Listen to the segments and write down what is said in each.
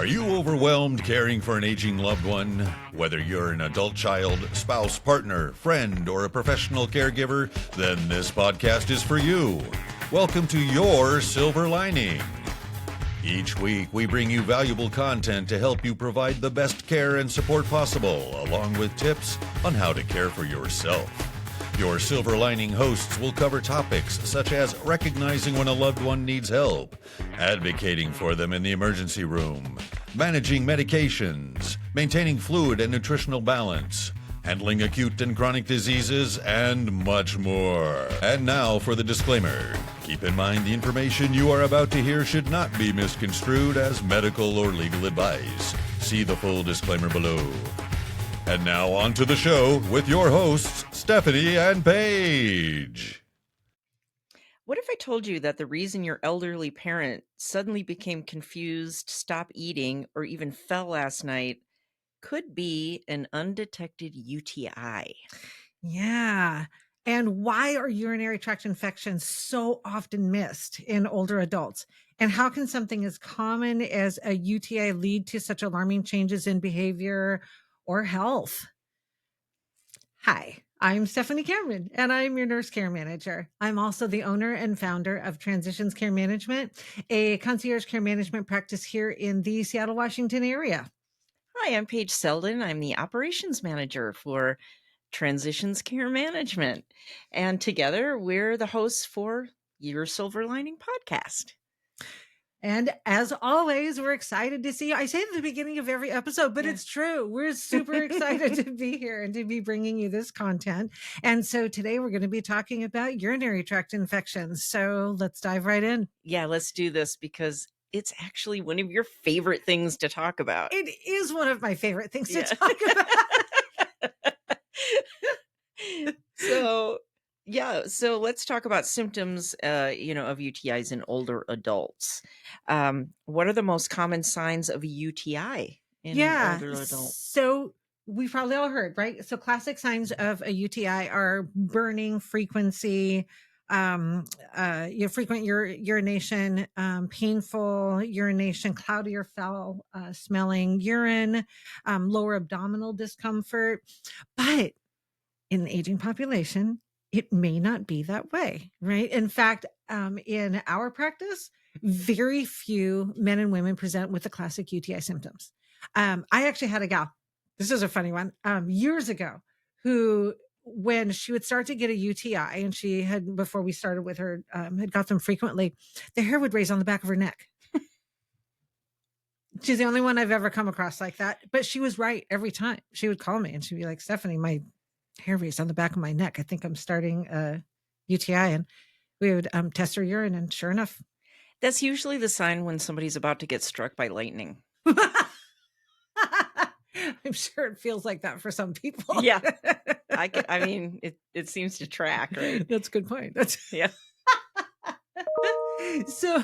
Are you overwhelmed caring for an aging loved one? Whether you're an adult child, spouse, partner, friend, or a professional caregiver, then this podcast is for you. Welcome to Your Silver Lining. Each week, we bring you valuable content to help you provide the best care and support possible, along with tips on how to care for yourself. Your Silver Lining hosts will cover topics such as recognizing when a loved one needs help, advocating for them in the emergency room, managing medications, maintaining fluid and nutritional balance, handling acute and chronic diseases, and much more. And now for the disclaimer. Keep in mind the information you are about to hear should not be misconstrued as medical or legal advice. See the full disclaimer below. And now on to the show with your hosts, Stephanie and Paige. What if I told you that the reason your elderly parent suddenly became confused, stopped eating, or even fell last night could be an undetected UTI? Yeah. And why are urinary tract infections so often missed in older adults? And how can something as common as a UTI lead to such alarming changes in behavior or health? Hi, I'm Stephanie Cameron, and I'm your nurse care manager. I'm also the owner and founder of Transitions Care Management, a concierge care management practice here in the Seattle, Washington area. Hi, I'm Paige Selden. I'm the operations manager for Transitions Care Management. And together, we're the hosts for Your Silver Lining podcast. And as always, we're excited to see you. I say it at the beginning of every episode, but It's true. We're super excited to be here and to be bringing you this content. And so today we're going to be talking about urinary tract infections. So let's dive right in. Yeah, let's do this because it's actually one of your favorite things to talk about. It is one of my favorite things to talk about. So let's talk about symptoms, of UTIs in older adults. What are the most common signs of a UTI in older adults? So we've probably all heard, right? So classic signs of a UTI are burning, frequency, frequent urination, painful urination, cloudy or foul smelling urine, lower abdominal discomfort. But in the aging population, it may not be that way, right? In fact, in our practice, very few men and women present with the classic UTI symptoms. I actually had a gal, this is a funny one, years ago, who, when she would start to get a UTI, and she had, before we started with her, had got them frequently, the hair would raise on the back of her neck. She's the only one I've ever come across like that, but she was right every time. She would call me and she'd be like, Stephanie, my hair raised on the back of my neck. I think I'm starting a UTI. And we would test her urine, and sure enough. That's usually the sign when somebody's about to get struck by lightning. I'm sure it feels like that for some people. Yeah. It seems to track, right? That's a good point. Yeah. So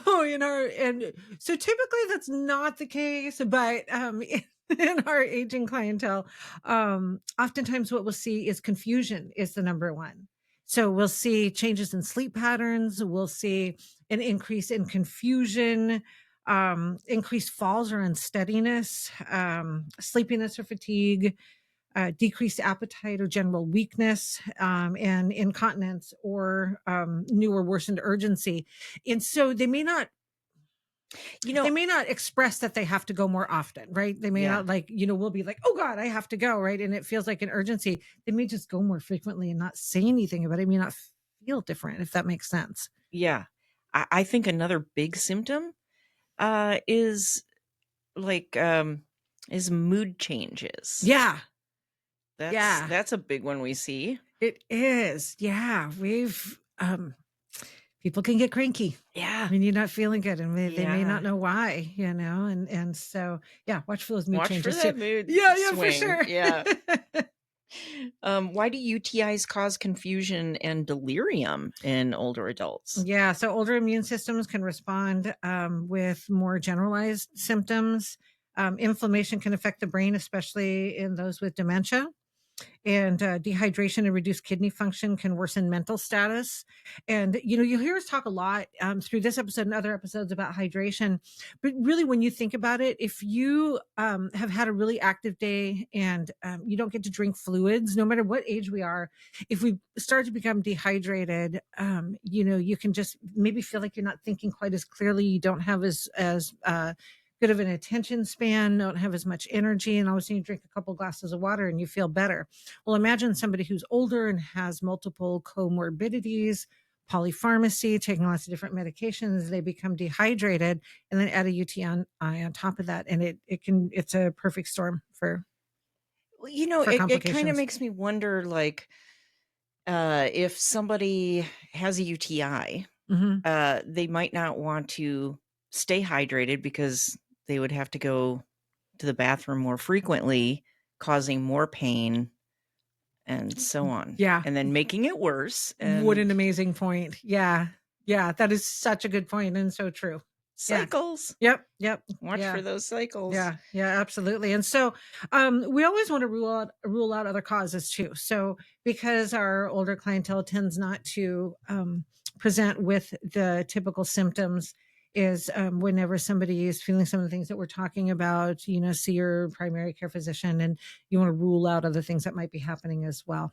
typically that's not the case, but in our aging clientele, oftentimes what we'll see is confusion is the number one. So we'll see changes in sleep patterns. We'll see an increase in confusion, increased falls or unsteadiness, sleepiness or fatigue, decreased appetite or general weakness, and incontinence or new or worsened urgency. And so they may not, they may not express that they have to go more often, right? They may not we'll be like, oh God, I have to go, right? And it feels like an urgency. They may just go more frequently and not say anything about it. It may not feel different, if that makes sense. Yeah. I think another big symptom is mood changes. Yeah. That's a big one we see. It is. Yeah. We've, people can get cranky. Yeah. When you're not feeling good, and they may not know why, and so, watch for those mood changes. Watch for that mood Yeah, swing. for sure. Yeah. Why do UTIs cause confusion and delirium in older adults? Yeah. So older immune systems can respond with more generalized symptoms. Inflammation can affect the brain, especially in those with dementia. And dehydration and reduced kidney function can worsen mental status. And, you'll hear us talk a lot through this episode and other episodes about hydration. But really, when you think about it, if you have had a really active day and you don't get to drink fluids, no matter what age we are, if we start to become dehydrated, you can just maybe feel like you're not thinking quite as clearly. You don't have as good of an attention span, don't have as much energy, and all of a sudden you drink a couple glasses of water and you feel better. Well, imagine somebody who's older and has multiple comorbidities, polypharmacy, taking lots of different medications, they become dehydrated, and then add a UTI on top of that, and it's a perfect storm for Well, for it kind of complications. makes me wonder, like, if somebody has a UTI, Mhm. they might not want to stay hydrated because they would have to go to the bathroom more frequently, causing more pain and so on, Yeah. and then making it worse. What And an amazing point. Yeah. Yeah, that is such a good point and so true. Yeah. cycles. Yep, yep. Watch Yeah. for those cycles. Yeah, yeah, absolutely. And so we always want to rule out other causes too. So because our older clientele tends not to present with the typical symptoms, is whenever somebody is feeling some of the things that we're talking about, see your primary care physician, and you want to rule out other things that might be happening as well.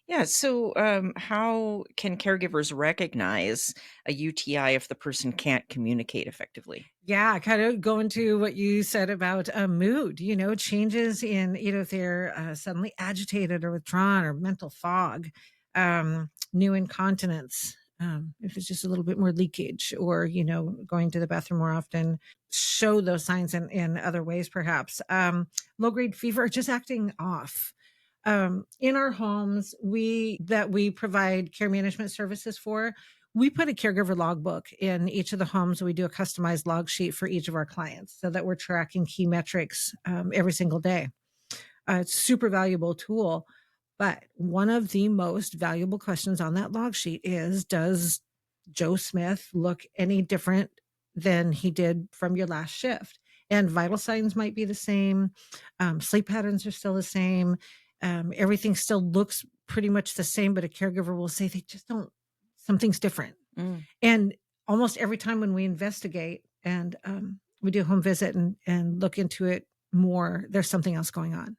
Yeah. So, how can caregivers recognize a UTI if the person can't communicate effectively? Yeah, kind of go into what you said about mood, changes in, if they're suddenly agitated or withdrawn or mental fog, new incontinence, if it's just a little bit more leakage or, going to the bathroom more often, show those signs in other ways, perhaps. Low grade fever, just acting off. In our homes, we provide care management services for, we put a caregiver logbook in each of the homes. We do a customized log sheet for each of our clients so that we're tracking key metrics every single day. It's a super valuable tool. But one of the most valuable questions on that log sheet is, does Joe Smith look any different than he did from your last shift? And vital signs might be the same. Sleep patterns are still the same. Everything still looks pretty much the same, but a caregiver will say they just don't, something's different. Mm. And almost every time when we investigate and we do a home visit and look into it more, there's something else going on.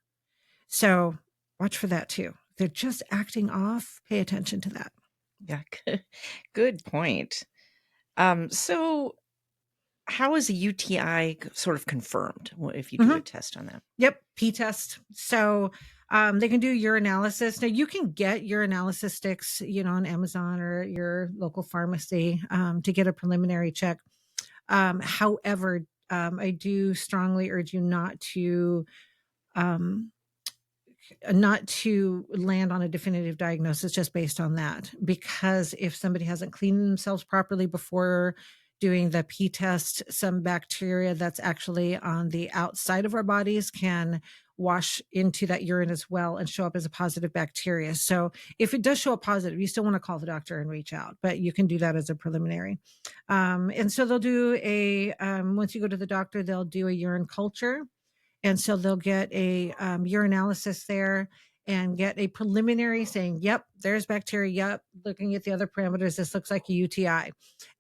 So watch for that too. They're just acting off. Pay attention to that. Yeah. Good point. So, how is a UTI sort of confirmed if you do a test on that? Yep, P-test. So they can do urinalysis. Now you can get urinalysis sticks, on Amazon or your local pharmacy to get a preliminary check. However, I do strongly urge you um, not to land on a definitive diagnosis just based on that, because if somebody hasn't cleaned themselves properly before doing the P-test, some bacteria that's actually on the outside of our bodies can wash into that urine as well and show up as a positive bacteria. So if it does show up positive, you still want to call the doctor and reach out, but you can do that as a preliminary. And so they'll do once you go to the doctor, they'll do a urine culture. And so they'll get a urinalysis there and get a preliminary saying, yep, there's bacteria. Yep, looking at the other parameters, this looks like a UTI.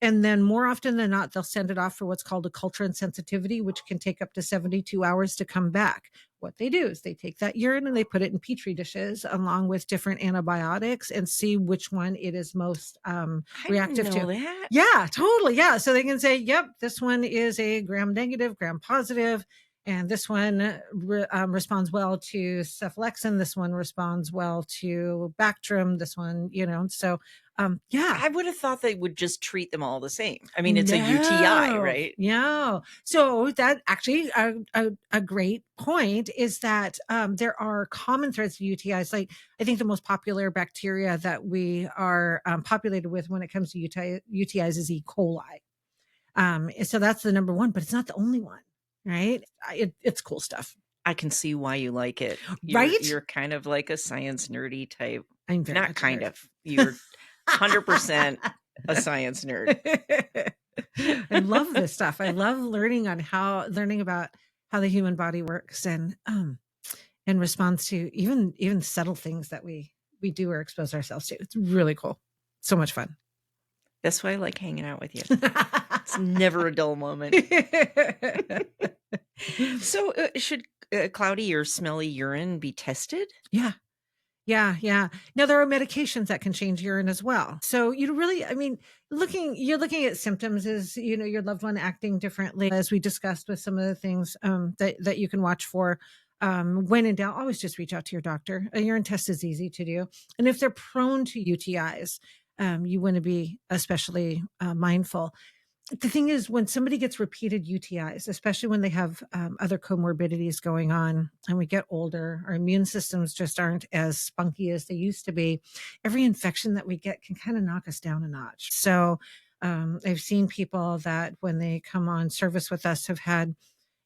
And then more often than not, they'll send it off for what's called a culture and sensitivity, which can take up to 72 hours to come back. What they do is they take that urine and they put it in petri dishes along with different antibiotics and see which one it is most reactive I didn't know to. that. Yeah, totally. Yeah. So they can say, yep, this one is a gram negative, gram positive. And this one responds well to cephalexin. This one responds well to Bactrim. This one, so yeah. I would have thought they would just treat them all the same. I mean, it's a UTI, right? Yeah. So that actually a great point is that there are common threads to UTIs. Like I think the most popular bacteria that we are populated with when it comes to UTIs is E. coli. So that's the number one, but it's not the only one. Right? It's cool stuff. I can see why you like it. Right? You're kind of like a science nerdy type. I'm very Not much a kind nerd. of. You're 100% a science nerd. I love this stuff. I love learning about how the human body works and in response to even subtle things that we do or expose ourselves to. It's really cool. So much fun. That's why I like hanging out with you. It's never a dull moment. So, should cloudy or smelly urine be tested? Yeah. Yeah, yeah. Now there are medications that can change urine as well. So you really, I mean, you're looking at symptoms as, your loved one acting differently, as we discussed with some of the things that you can watch for. When in doubt, always just reach out to your doctor. A urine test is easy to do. And if they're prone to UTIs, you want to be especially mindful. The thing is, when somebody gets repeated UTIs, especially when they have other comorbidities going on and we get older, our immune systems just aren't as spunky as they used to be. Every infection that we get can kind of knock us down a notch. So I've seen people that when they come on service with us have had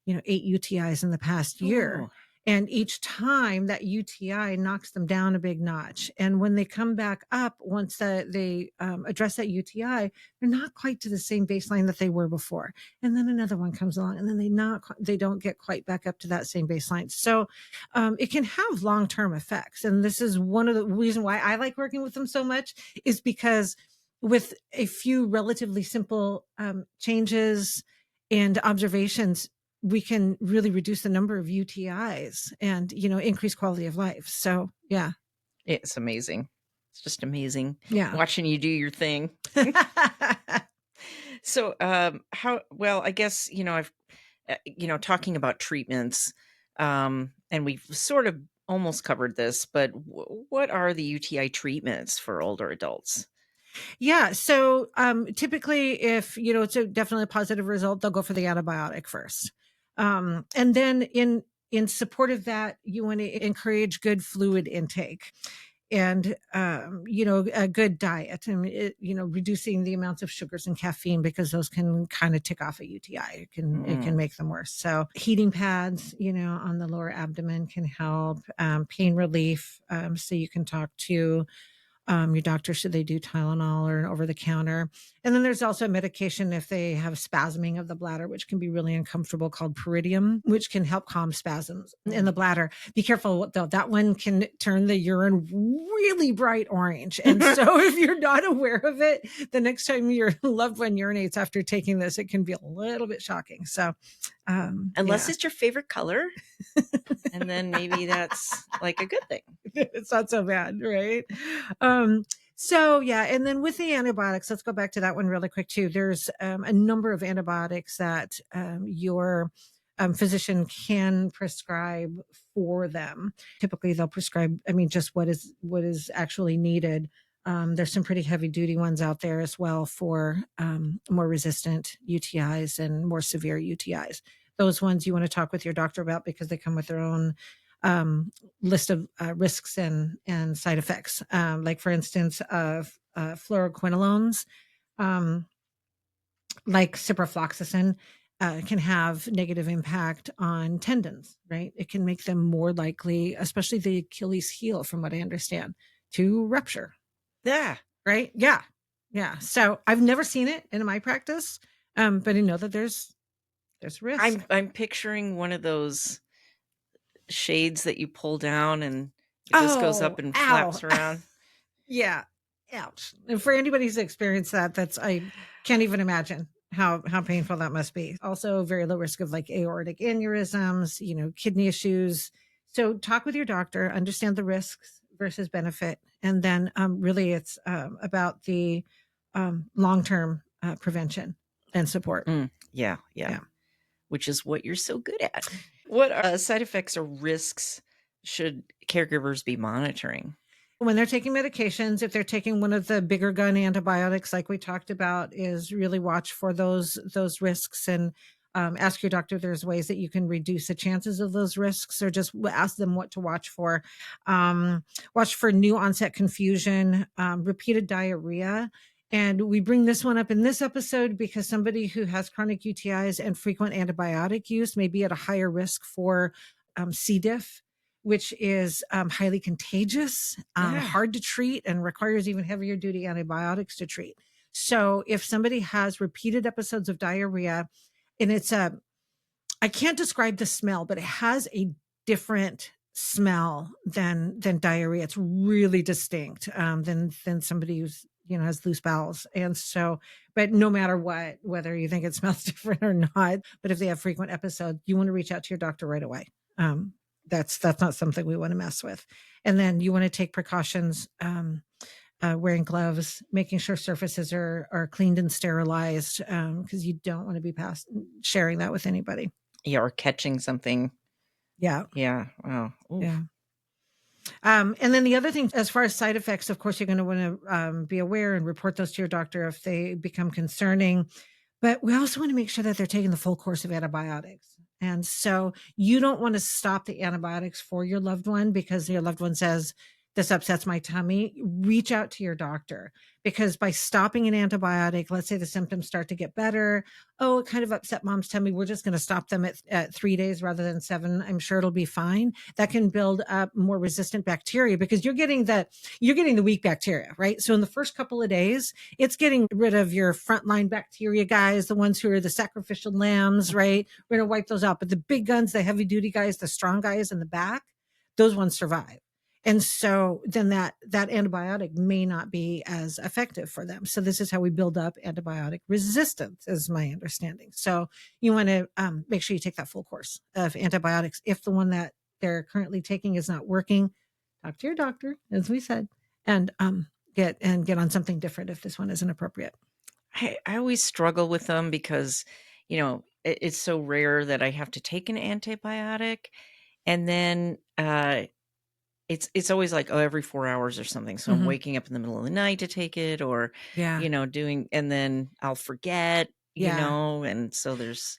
8 UTIs in the past year. Oh. And each time that UTI knocks them down a big notch. And when they come back up, once they address that UTI, they're not quite to the same baseline that they were before. And then another one comes along, and then they don't get quite back up to that same baseline. So it can have long-term effects. And this is one of the reasons why I like working with them so much, is because with a few relatively simple changes and observations, we can really reduce the number of UTIs and, increase quality of life. So, yeah. It's amazing. It's just amazing. Yeah. Watching you do your thing. So, I guess, I've, talking about treatments, and we've sort of almost covered this, but what are the UTI treatments for older adults? Yeah. So, typically if, it's definitely a positive result, they'll go for the antibiotic first. And then in support of that, you want to encourage good fluid intake and, a good diet and, reducing the amounts of sugars and caffeine, because those can kind of tick off a UTI. It can make them worse. So heating pads, on the lower abdomen can help, pain relief. So you can talk to your doctor, should they do Tylenol or an over the counter. And then there's also medication if they have spasming of the bladder, which can be really uncomfortable, called Peridium, which can help calm spasms in the bladder. Be careful though, that one can turn the urine really bright orange. And so if you're not aware of it, the next time your loved one urinates after taking this, it can be a little bit shocking. So unless it's your favorite color, and then maybe that's like a good thing. It's not so bad, right? So yeah, and then with the antibiotics, let's go back to that one really quick too. There's a number of antibiotics that your physician can prescribe for them. Typically, they'll prescribe, just what is actually needed. There's some pretty heavy duty ones out there as well for more resistant UTIs and more severe UTIs. Those ones you want to talk with your doctor about, because they come with their own list of risks and side effects. Like for instance, of fluoroquinolones, like ciprofloxacin, can have negative impact on tendons, right? It can make them more likely, especially the Achilles heel, from what I understand, to rupture. Yeah. Right? Yeah. Yeah. So I've never seen it in my practice, but I know that there's risk. I'm picturing one of those shades that you pull down and it just goes up and flaps around. Yeah. Ouch. And for anybody who's experienced that, I can't even imagine how painful that must be. Also very low risk of like aortic aneurysms, kidney issues. So talk with your doctor, understand the risks versus benefit. And then really it's about the long-term prevention and support. Yeah. Which is what you're so good at. What side effects or risks should caregivers be monitoring? When they're taking medications, if they're taking one of the bigger gun antibiotics, like we talked about, is really watch for those risks and ask your doctor if there's ways that you can reduce the chances of those risks, or just ask them what to watch for. Watch for new onset confusion, repeated diarrhea. And we bring this one up in this episode because somebody who has chronic UTIs and frequent antibiotic use may be at a higher risk for C. diff, which is highly contagious, hard to treat, and requires even heavier duty antibiotics to treat. So if somebody has repeated episodes of diarrhea, and I can't describe the smell, but it has a different smell than diarrhea. It's really distinct than somebody who's has loose bowels. And so, but no matter what, whether you think it smells different or not, but if they have frequent episodes, you want to reach out to your doctor right away. That's not something we want to mess with. And then you want to take precautions. Wearing gloves, making sure surfaces are cleaned and sterilized, because you don't want to be sharing that with anybody. Yeah, or catching something. Yeah. Yeah. Wow. Oof. Yeah. And then the other thing, as far as side effects, of course, you're going to want to be aware and report those to your doctor if they become concerning. But we also want to make sure that they're taking the full course of antibiotics. And so you don't want to stop the antibiotics for your loved one because your loved one says, this upsets my tummy. Reach out to your doctor, because by stopping an antibiotic, let's say the symptoms start to get better. Oh, it kind of upset mom's tummy. We're just going to stop them at 3 days rather than 7. I'm sure it'll be fine. That can build up more resistant bacteria because you're getting the weak bacteria, right? So in the first couple of days, it's getting rid of your frontline bacteria guys, the ones who are the sacrificial lambs, right? We're going to wipe those out. But the big guns, the heavy duty guys, the strong guys in the back, those ones survive. And so then that antibiotic may not be as effective for them. So this is how we build up antibiotic resistance, is my understanding. So you want to make sure you take that full course of antibiotics. If the one that they're currently taking is not working, talk to your doctor, as we said, and get on something different if this one isn't appropriate. I always struggle with them because, it's so rare that I have to take an antibiotic. And then it's always like, every 4 hours or something. So I'm waking up in the middle of the night to take it, or, doing, and then I'll forget, and so there's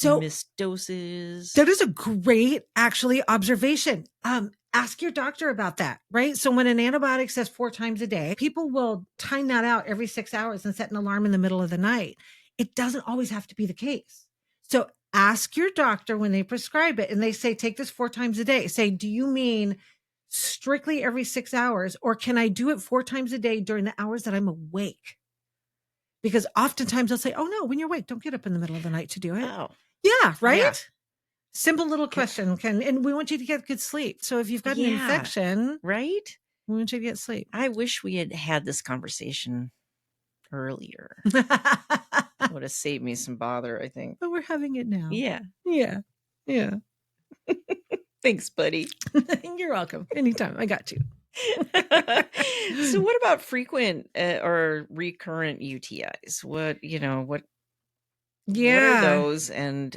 missed doses. That is a great, actually, observation. Ask your doctor about that, right? So when an antibiotic says 4 times a day, people will time that out every 6 hours and set an alarm in the middle of the night. It doesn't always have to be the case. So ask your doctor when they prescribe it and they say, take this 4 times a day. Say, do you mean strictly every 6 hours, or can I do it 4 times a day during the hours that I'm awake? Because oftentimes they'll say, oh no, when you're awake, don't get up in the middle of the night to do it. Oh. Yeah, right? Yeah. Simple little question. And we want you to get good sleep. So if you've got an infection, right? We want you to get sleep. I wish we had this conversation earlier. Would have saved me some bother, I think. But we're having it now. Yeah. Yeah. Yeah. Thanks, buddy. You're welcome. Anytime. I got you. So what about frequent or recurrent UTIs? What are those? And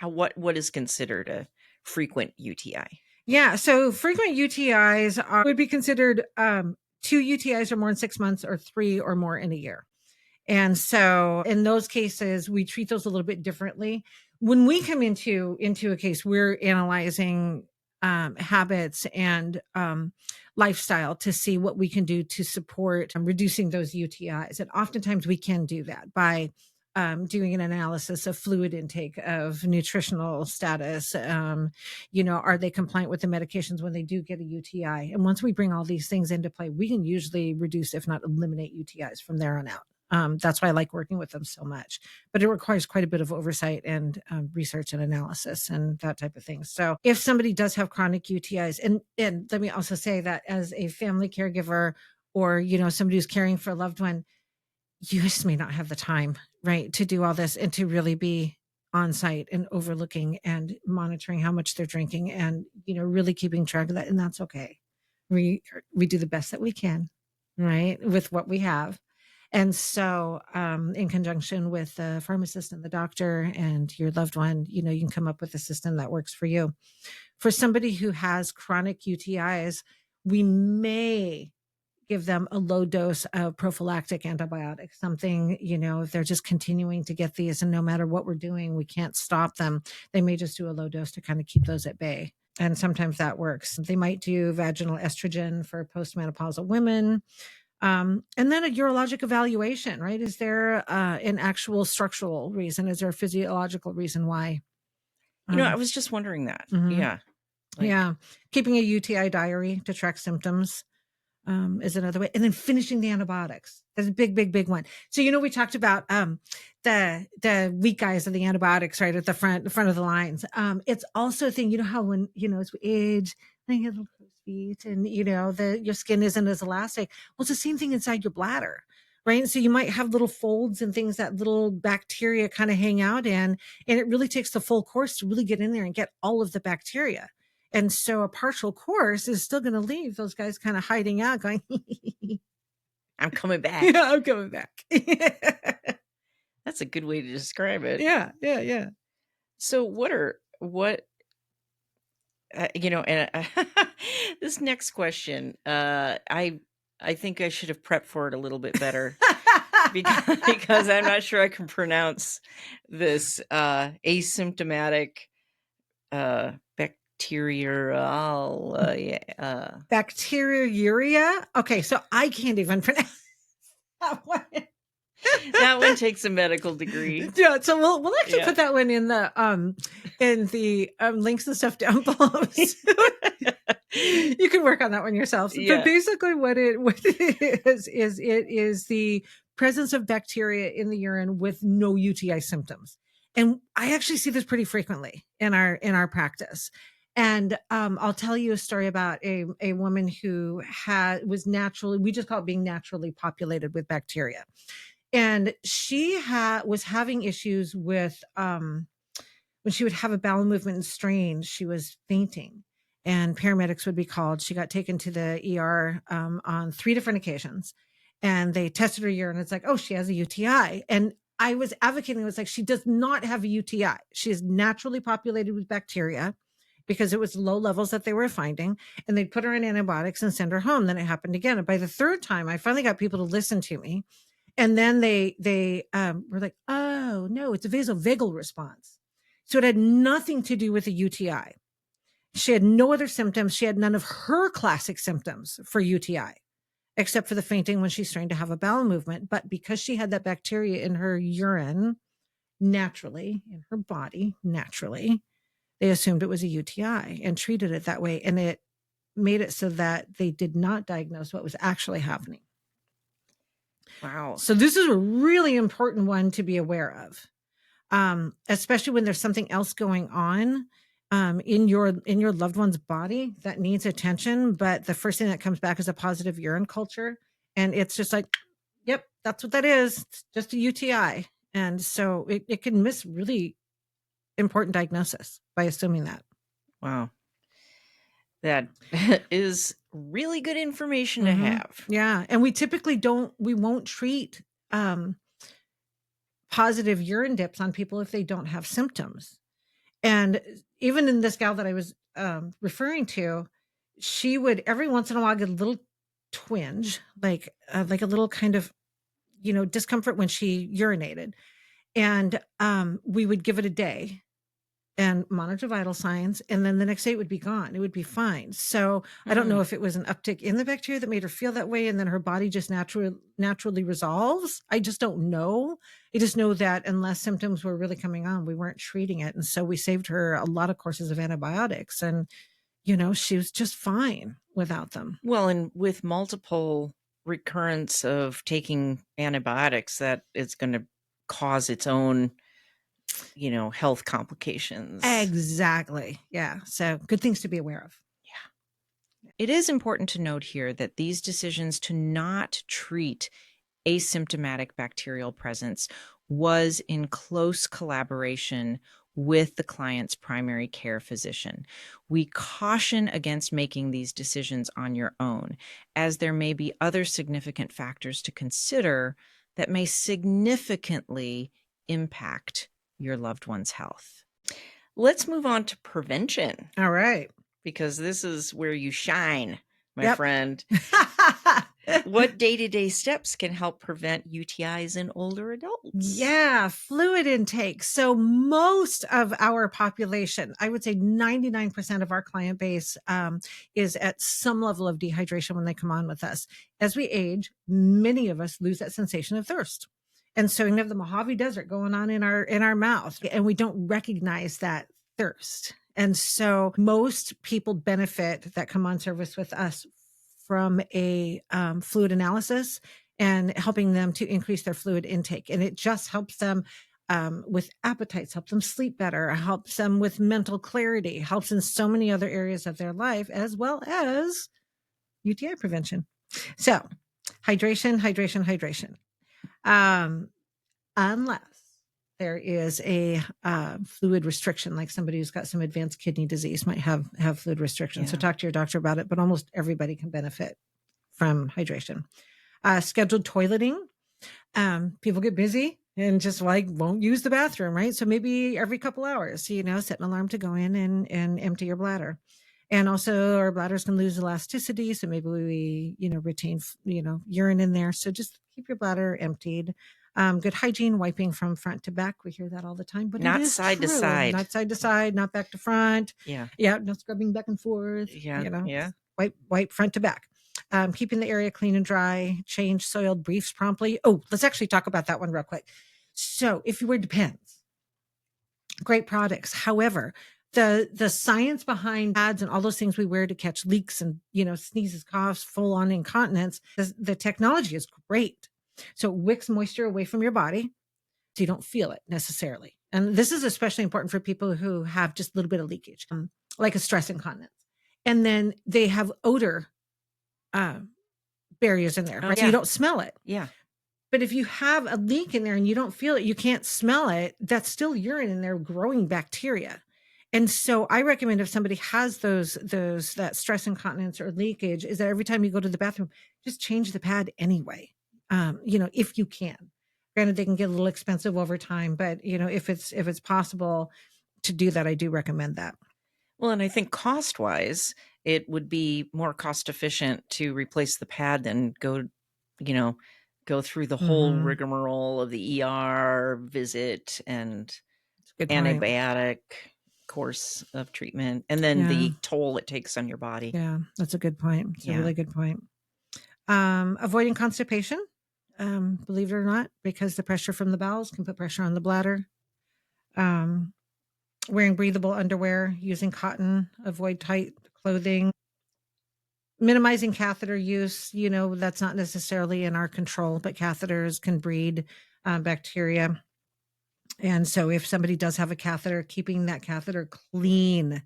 what is considered a frequent UTI? Yeah. So frequent UTIs would be considered 2 UTIs or more in 6 months, or 3 or more in a year. And so in those cases, we treat those a little bit differently. When we come into a case, we're analyzing habits and lifestyle to see what we can do to support reducing those UTIs. And oftentimes we can do that by doing an analysis of fluid intake, of nutritional status. Are they compliant with the medications when they do get a UTI? And once we bring all these things into play, we can usually reduce, if not eliminate, UTIs from there on out. That's why I like working with them so much, but it requires quite a bit of oversight and research and analysis and that type of thing. So if somebody does have chronic UTIs, and let me also say that as a family caregiver, or, somebody who's caring for a loved one, you just may not have the time, right, to do all this and to really be on site and overlooking and monitoring how much they're drinking and, really keeping track of that. And that's okay. We do the best that we can, right, with what we have. And so in conjunction with the pharmacist and the doctor and your loved one, you can come up with a system that works for you. For somebody who has chronic UTIs, we may give them a low dose of prophylactic antibiotics, something, if they're just continuing to get these and no matter what we're doing, we can't stop them. They may just do a low dose to kind of keep those at bay. And sometimes that works. They might do vaginal estrogen for postmenopausal women. And then a urologic evaluation, right? Is there an actual structural reason? Is there a physiological reason why? I was just wondering that. Mhm. Yeah. Yeah. Keeping a UTI diary to track symptoms. is another way. And then finishing the antibiotics. That's a big, big, big one. So, we talked about the weak guys of the antibiotics right at the front of the lines. It's also a thing, how when, as we age, then you get little crow's feet and, your skin isn't as elastic. Well, it's the same thing inside your bladder. Right. So you might have little folds and things that little bacteria kind of hang out in. And it really takes the full course to really get in there and get all of the bacteria. And so a partial course is still going to leave those guys kind of hiding out going, I'm coming back. Yeah, I'm coming back. That's a good way to describe it. Yeah. So this next question, I think I should have prepped for it a little bit better because I'm not sure I can pronounce this asymptomatic bacteriuria. Okay, so I can't even pronounce that one. That one takes a medical degree. Yeah, so we'll actually put that one in the links and stuff down below. So you can work on that one yourself. Yeah. But basically, what it is the presence of bacteria in the urine with no UTI symptoms, and I actually see this pretty frequently in our practice. And I'll tell you a story about a woman who was naturally, we just call it being naturally populated with bacteria. And she was having issues with when she would have a bowel movement and strain, she was fainting and paramedics would be called. She got taken to the ER on 3 different occasions and they tested her urine. It's like, oh, she has a UTI. And I was advocating, it was like, she does not have a UTI. She is naturally populated with bacteria because it was low levels that they were finding, and they'd put her on antibiotics and send her home. Then it happened again. And by the 3rd time, I finally got people to listen to me. And then they were like, oh, no, it's a vasovagal response. So it had nothing to do with a UTI. She had no other symptoms. She had none of her classic symptoms for UTI, except for the fainting when she strained to have a bowel movement. But because she had that bacteria in her urine, naturally, in her body, naturally, they assumed it was a UTI and treated it that way. And it made it so that they did not diagnose what was actually happening. Wow. So this is a really important one to be aware of, especially when there's something else going on in your loved one's body that needs attention. But the first thing that comes back is a positive urine culture. And it's just like, yep, that's what that is. It's just a UTI. And so it can miss really important diagnosis by assuming that. Wow. That is really good information to have. Yeah. And we typically won't treat positive urine dips on people if they don't have symptoms. And even in this gal that I was referring to, she would every once in a while get a little twinge, like a little kind of, discomfort when she urinated. And we would give it a day and monitor vital signs. And then the next day it would be gone. It would be fine. So I don't know if it was an uptick in the bacteria that made her feel that way. And then her body just naturally resolves. I just don't know. I just know that unless symptoms were really coming on, we weren't treating it. And so we saved her a lot of courses of antibiotics. And, she was just fine without them. Well, and with multiple recurrence of taking antibiotics, that it's going to cause its own health complications. Exactly. Yeah. So good things to be aware of. Yeah. It is important to note here that these decisions to not treat asymptomatic bacterial presence was in close collaboration with the client's primary care physician. We caution against making these decisions on your own, as there may be other significant factors to consider that may significantly impact your loved one's health. Let's move on to prevention. All right. Because this is where you shine, my friend. What day-to-day steps can help prevent UTIs in older adults? Yeah, fluid intake. So most of our population, I would say 99% of our client base is at some level of dehydration when they come on with us. As we age, many of us lose that sensation of thirst. And so we have the Mojave Desert going on in our mouth, and we don't recognize that thirst. And so most people benefit that come on service with us from a fluid analysis and helping them to increase their fluid intake. And it just helps them with appetites, helps them sleep better, helps them with mental clarity, helps in so many other areas of their life, as well as UTI prevention. So hydration, hydration, hydration. Unless there is a fluid restriction, like somebody who's got some advanced kidney disease might have fluid restriction. So talk to your doctor about it, but almost everybody can benefit from hydration. Scheduled toileting. People get busy and just like won't use the bathroom, right? So maybe every couple hours, set an alarm to go in and empty your bladder. And also our bladders can lose elasticity. So maybe we, retain, urine in there. So just keep your bladder emptied. Good hygiene, wiping from front to back. We hear that all the time, but Not it is side to true. side. Not side to side, not back to front. Yeah. Yeah. No scrubbing back and forth. Yeah. Wipe front to back. Keeping the area clean and dry, change soiled briefs promptly. Oh, let's actually talk about that one real quick. So if you wear Depends, great products. However, the science behind pads and all those things we wear to catch leaks and, sneezes, coughs, full on incontinence, the technology is great. So it wicks moisture away from your body so you don't feel it necessarily. And this is especially important for people who have just a little bit of leakage, like a stress incontinence. And then they have odor barriers in there, right? So you don't smell it. Yeah. But if you have a leak in there and you don't feel it, you can't smell it, that's still urine in there growing bacteria. And so I recommend if somebody has that stress incontinence or leakage, is that every time you go to the bathroom, just change the pad anyway. If you can. Granted, they can get a little expensive over time, but if it's possible to do that, I do recommend that. Well, and I think cost-wise, it would be more cost efficient to replace the pad than go through the whole rigmarole of the ER visit and antibiotic course of treatment, and then the toll it takes on your body. Yeah, that's a good point. It's a really good point. Avoiding constipation, believe it or not, because the pressure from the bowels can put pressure on the bladder. Wearing breathable underwear, using cotton, avoid tight clothing, minimizing catheter use. That's not necessarily in our control, but catheters can breed bacteria. And so if somebody does have a catheter, keeping that catheter clean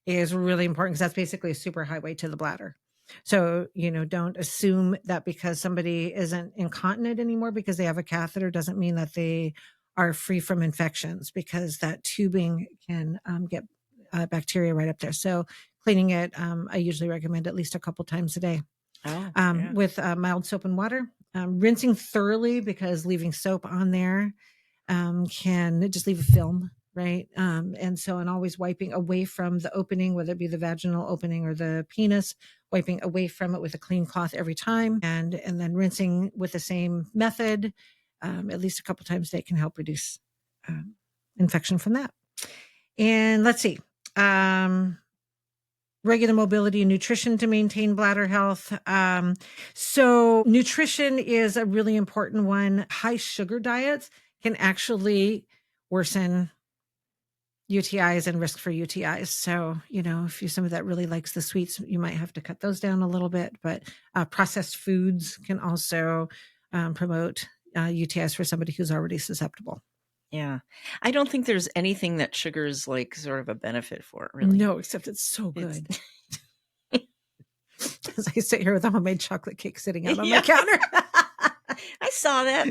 is really important because that's basically a super highway to the bladder. So, don't assume that because somebody isn't incontinent anymore because they have a catheter doesn't mean that they are free from infections, because that tubing can get bacteria right up there. So cleaning it, I usually recommend at least a couple times a day. With mild soap and water, rinsing thoroughly, because leaving soap on there can just leave a film, right? And always wiping away from the opening, whether it be the vaginal opening or the penis, wiping away from it with a clean cloth every time, and then rinsing with the same method at least a couple times a day can help reduce infection from that. And let's see. Regular mobility and nutrition to maintain bladder health. So nutrition is a really important one. High sugar diets can actually worsen UTIs and risk for UTIs. So, if you're somebody that really likes the sweets, you might have to cut those down a little bit. But processed foods can also promote UTIs for somebody who's already susceptible. Yeah. I don't think there's anything that sugar's like sort of a benefit for, really. No, except it's so good. As I sit here with a homemade chocolate cake sitting out on my counter. I saw that.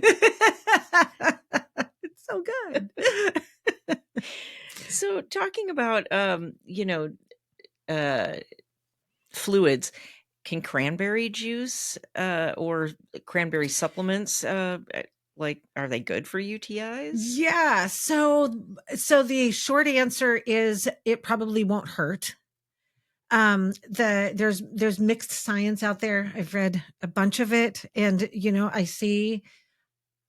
It's so good. So talking about, fluids, can cranberry juice or cranberry supplements, are they good for UTIs? Yeah. So the short answer is it probably won't hurt. There's mixed science out there. I've read a bunch of it, and I see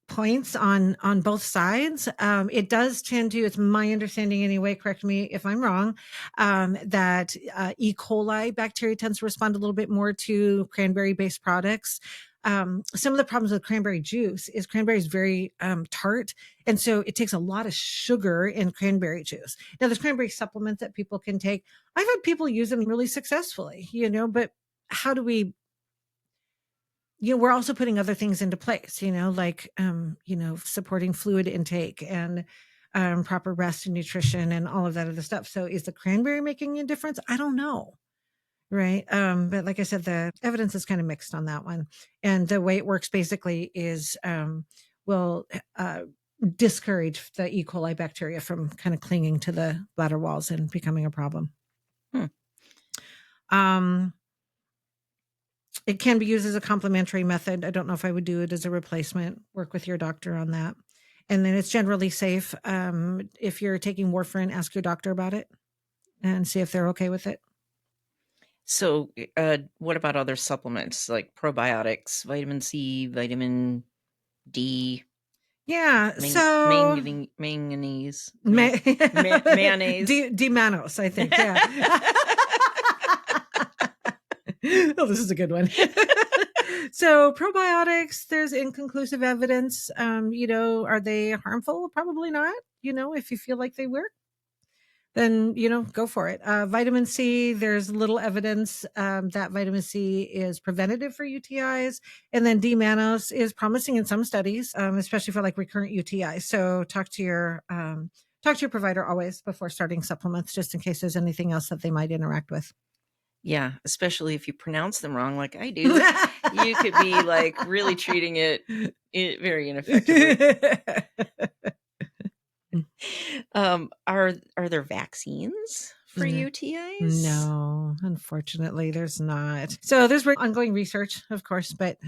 points on both sides. It does tend to, it's my understanding anyway, correct me if I'm wrong, that E. coli bacteria tends to respond a little bit more to cranberry based products. Some of the problems with cranberry juice is cranberry is very tart. And so it takes a lot of sugar in cranberry juice. Now there's cranberry supplements that people can take. I've had people use them really successfully, but how do we we're also putting other things into place, like, supporting fluid intake and proper rest and nutrition and all of that other stuff. So is the cranberry making a difference? I don't know. Right. But like I said, the evidence is kind of mixed on that one. And the way it works basically is will discourage the E. coli bacteria from kind of clinging to the bladder walls and becoming a problem. Hmm. It can be used as a complementary method. I don't know if I would do it as a replacement. Work with your doctor on that. And then it's generally safe. If you're taking warfarin, ask your doctor about it and see if they're okay with it. So, what about other supplements like probiotics, vitamin C, vitamin D, Yeah. So manganese, mayonnaise? D-mannose, I think. Yeah. Oh, this is a good one. So probiotics, there's inconclusive evidence. Are they harmful? Probably not. If you feel like they work, then, go for it. Vitamin C, there's little evidence that vitamin C is preventative for UTIs. And then D-mannose is promising in some studies, especially for like recurrent UTIs. So talk to your provider always before starting supplements, just in case there's anything else that they might interact with. Yeah, especially if you pronounce them wrong like I do. You could be like really treating it very ineffectively. Are there vaccines for UTIs? No, unfortunately, there's not. So there's ongoing research, of course, but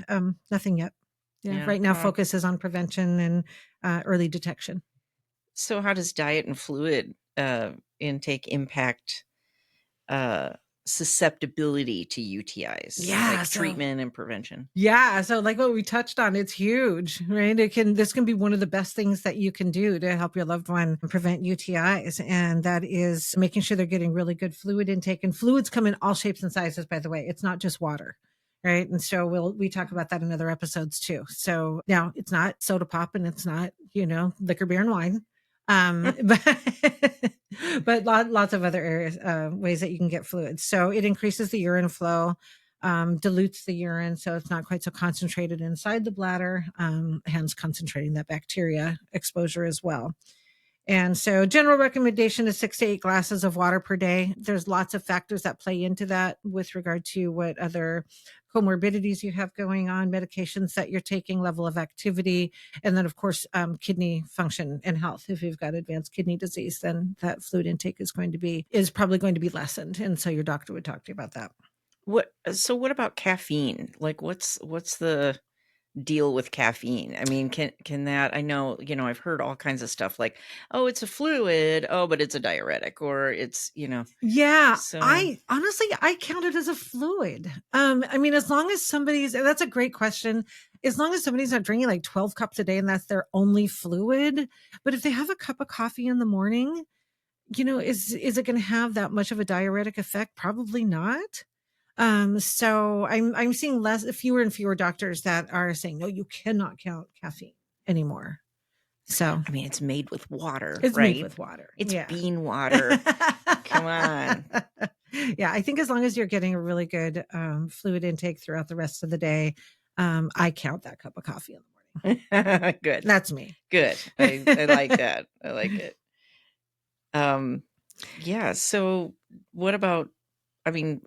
nothing yet. Yeah, right now, focus is on prevention and early detection. So how does diet and fluid intake impact susceptibility to UTIs? Yeah, like treatment and prevention. Yeah, so like what we touched on, it's huge, right? This can be one of the best things that you can do to help your loved one prevent UTIs, and that is making sure they're getting really good fluid intake. And fluids come in all shapes and sizes, by the way. It's not just water. Right. And so we talk about that in other episodes too. So now it's not soda pop and it's not, liquor, beer, and wine. But lots of other areas, ways that you can get fluids. So it increases the urine flow, dilutes the urine, so it's not quite so concentrated inside the bladder, hence concentrating that bacteria exposure as well. And so general recommendation is 6 to 8 glasses of water per day. There's lots of factors that play into that with regard to what other comorbidities you have going on, medications that you're taking, level of activity, and then of course, kidney function and health. If you've got advanced kidney disease, then that fluid intake is probably going to be lessened. And so your doctor would talk to you about that. What about caffeine? Like what's the deal with caffeine? I mean, can that, I know, I've heard all kinds of stuff like, oh, it's a fluid, oh, but it's a diuretic, or it's, Yeah. So I honestly count it as a fluid. I mean, as long as that's a great question. As long as somebody's not drinking like 12 cups a day and that's their only fluid, but if they have a cup of coffee in the morning, is it going to have that much of a diuretic effect? Probably not. So I'm seeing fewer and fewer doctors that are saying, no, you cannot count caffeine anymore. So, I mean, it's made with water, it's right? made with water. It's bean water. Come on. Yeah. I think as long as you're getting a really good, fluid intake throughout the rest of the day, I count that cup of coffee in the morning. Good. That's me. Good. I like that. I like it. Yeah. So what about,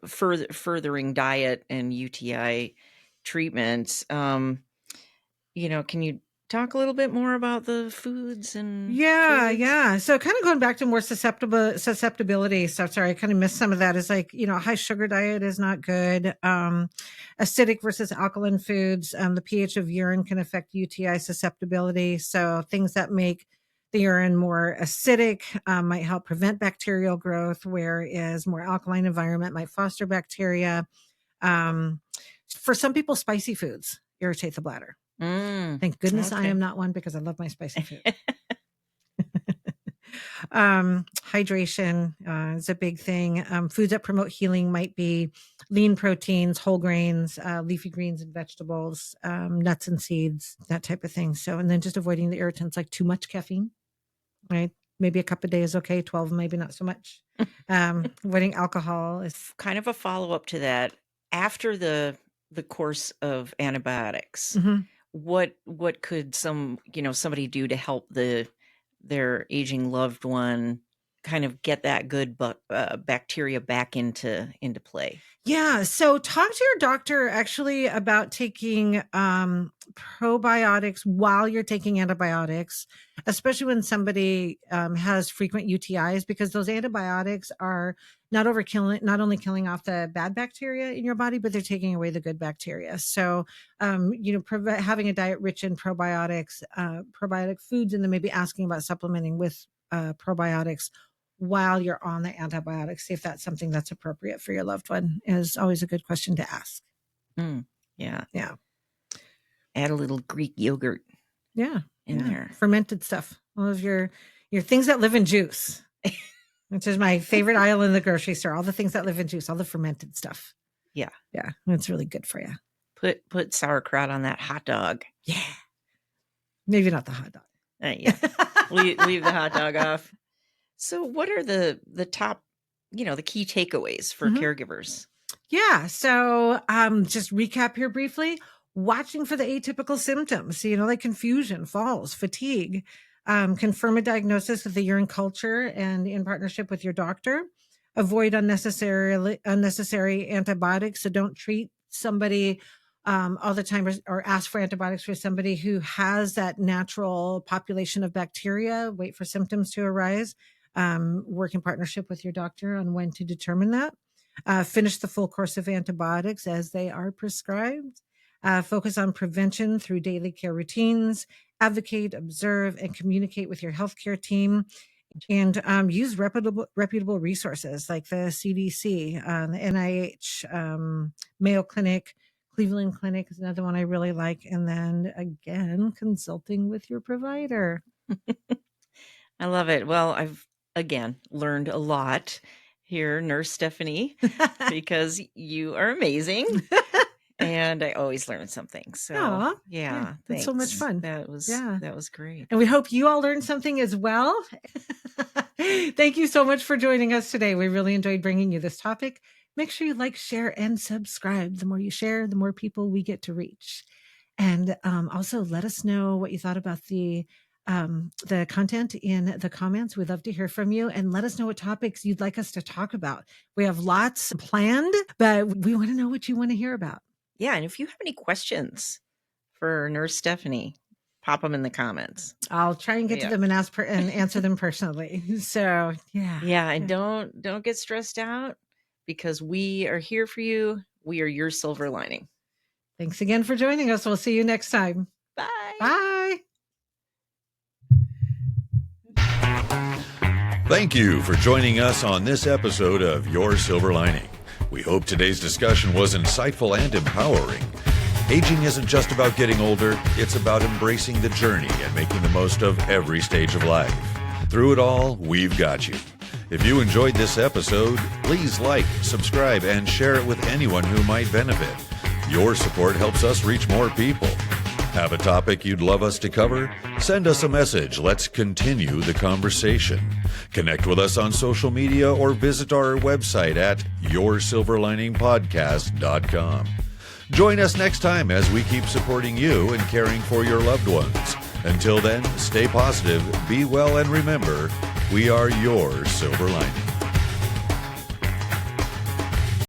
furthering diet and UTI treatments? Can you talk a little bit more about the foods and fluids? Yeah. So kind of going back to more susceptibility stuff. Sorry, I kind of missed some of that. Is like, a high sugar diet is not good. Acidic versus alkaline foods. The pH of urine can affect UTI susceptibility. So things that make the urine more acidic might help prevent bacterial growth, whereas more alkaline environment might foster bacteria. For some people, spicy foods irritate the bladder. Thank goodness I am not one, because I love my spicy food. Hydration is a big thing. Foods that promote healing might be lean proteins, whole grains, leafy greens and vegetables, nuts and seeds, that type of thing. So, and then just avoiding the irritants like too much caffeine, right? Maybe a cup a day is okay. 12, maybe not so much. Avoiding alcohol is kind of a follow-up to that. After the the course of antibiotics, Mhm. what could somebody do to help their aging loved one kind of get that good bacteria back into play? Yeah, so talk to your doctor actually about taking probiotics while you're taking antibiotics, especially when somebody has frequent UTIs, because those antibiotics are not only killing off the bad bacteria in your body, but they're taking away the good bacteria. So, having a diet rich in probiotics, probiotic foods, and then maybe asking about supplementing with probiotics while you're on the antibiotics, see if that's something that's appropriate for your loved one, is always a good question to ask. Yeah. Yeah. Add a little Greek yogurt Yeah. in there. Fermented stuff. All of your things that live in juice, which is my favorite aisle in the grocery store. All the things that live in juice, all the fermented stuff. Yeah. Yeah. It's really good for you. Put sauerkraut on that hot dog. Yeah. Maybe not the hot dog. Yeah. leave the hot dog off. So what are the top, the key takeaways for caregivers? Yeah. So just recap here briefly. Watching for the atypical symptoms, like confusion, falls, fatigue. Confirm a diagnosis with the urine culture and in partnership with your doctor. Avoid unnecessary antibiotics. So don't treat somebody all the time or ask for antibiotics for somebody who has that natural population of bacteria. Wait for symptoms to arise. Work in partnership with your doctor on when to determine that. Finish the full course of antibiotics as they are prescribed. Focus on prevention through daily care routines. Advocate, observe, and communicate with your healthcare team. And use reputable resources like the CDC, the NIH, Mayo Clinic, Cleveland Clinic is another one I really like. And then again, consulting with your provider. I love it. Well, I've again learned a lot here, Nurse Stephanie, because you are amazing. And I always learn something. So Aw, yeah, it's so much thanks. fun. That was great. And we hope you all learned something as well. Thank you so much for joining us today. We really enjoyed bringing you this topic. Make sure you like, share, and subscribe. The more you share, the more people we get to reach. And also let us know what you thought about the content in the comments. We'd love to hear from you, and let us know what topics you'd like us to talk about. We have lots planned, but we want to know what you want to hear about. Yeah. And if you have any questions for Nurse Stephanie, pop them in the comments. I'll try and get to them and answer them personally. So yeah. Yeah. And don't get stressed out, because we are here for you. We are your silver lining. Thanks again for joining us. We'll see you next time. Bye. Bye. Thank you for joining us on this episode of Your Silver Lining. We hope today's discussion was insightful and empowering. Aging isn't just about getting older, it's about embracing the journey and making the most of every stage of life. Through it all, we've got you. If you enjoyed this episode, please like, subscribe, and share it with anyone who might benefit. Your support helps us reach more people. Have a topic you'd love us to cover? Send us a message. Let's continue the conversation. Connect with us on social media or visit our website at yoursilverliningpodcast.com. Join us next time as we keep supporting you and caring for your loved ones. Until then, stay positive, be well, and remember, we are your silver lining.